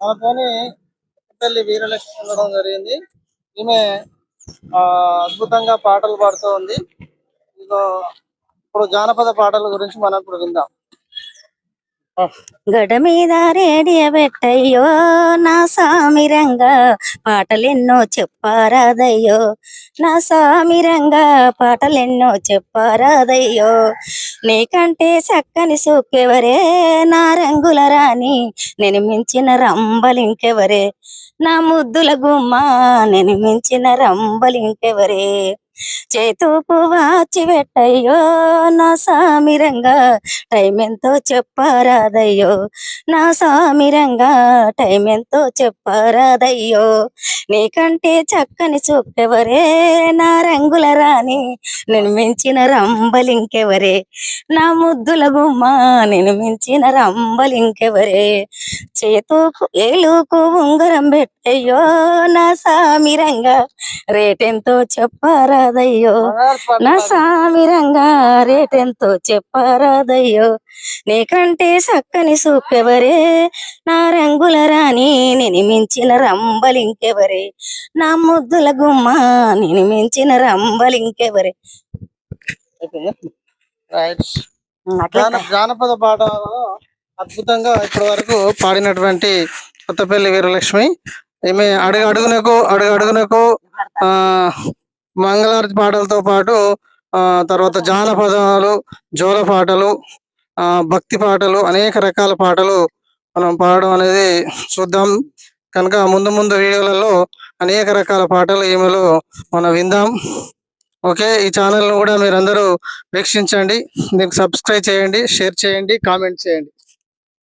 మనతోని పెళ్లి వీరలక్ష్మి ఉండడం జరిగింది. ఈమె ఆ అద్భుతంగా పాటలు పాడుతూ ఉంది. ఇదిగో ఇప్పుడు జానపద పాటల గురించి మనం ఇప్పుడు విందాం. గడ మీద రేడియ పెట్టయ్యో నా సామిరంగా పాటలెన్నో చెప్పారాదయ్యో నా సామిరంగా పాటలెన్నో చెప్పారాదయ్యో నీకంటే చక్కని సూకెవరే నా రంగుల రాణి నేను మించిన రంబలింకెవరే నా ముద్దుల గుమ్మ నేను మించిన రంబలింకెవరే చేతూపు వాచి పెట్టయ్యో నా సామిరంగా టైం ఎంతో చెప్పారాదయ్యో నా సామిరంగా టైం ఎంతో చెప్పారాదయ్యో నీకంటే చక్కని చూపెవరే నా రంగుల రాణి నేను మించిన రంబలింకెవరే నా ముద్దుల గుమ్మ నేను మించిన రంబలింకెవరే చేతూకు ఏలుకు ఉంగరం పెట్టయ్యో నా సామిరంగా రేటెంతో చెప్పారాదయ్యో నా సామిరంగా రేటెంతో చెప్పారాదయ్యో నీకంటే చక్కని సూపెవరే నా రంగుల రాణి నేను మించిన రంబలింకెవరే నా ముద్దుల గుమ్మ నేను మించిన రంబలింకెవరే. జానపద పాటలో అద్భుతంగా ఇప్పటి వరకు పాడినటువంటి కొత్తపల్లి వీరలక్ష్మి. ఈమె అడుగడుగునకు మంగళారతి పాటలతో పాటు తర్వాత జానపదాలు, జోల పాటలు, భక్తి పాటలు, అనేక రకాల పాటలు మనం పాడడం అనేది చూద్దాం. కనుక ముందు ముందు వీడియోలలో అనేక రకాల పాటలు ఈమెలో మనం విందాం. ఓకే, ఈ ఛానల్ను కూడా మీరందరూ వీక్షించండి, దీనికి సబ్స్క్రైబ్ చేయండి, షేర్ చేయండి, కామెంట్ చేయండి.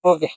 ఓకే.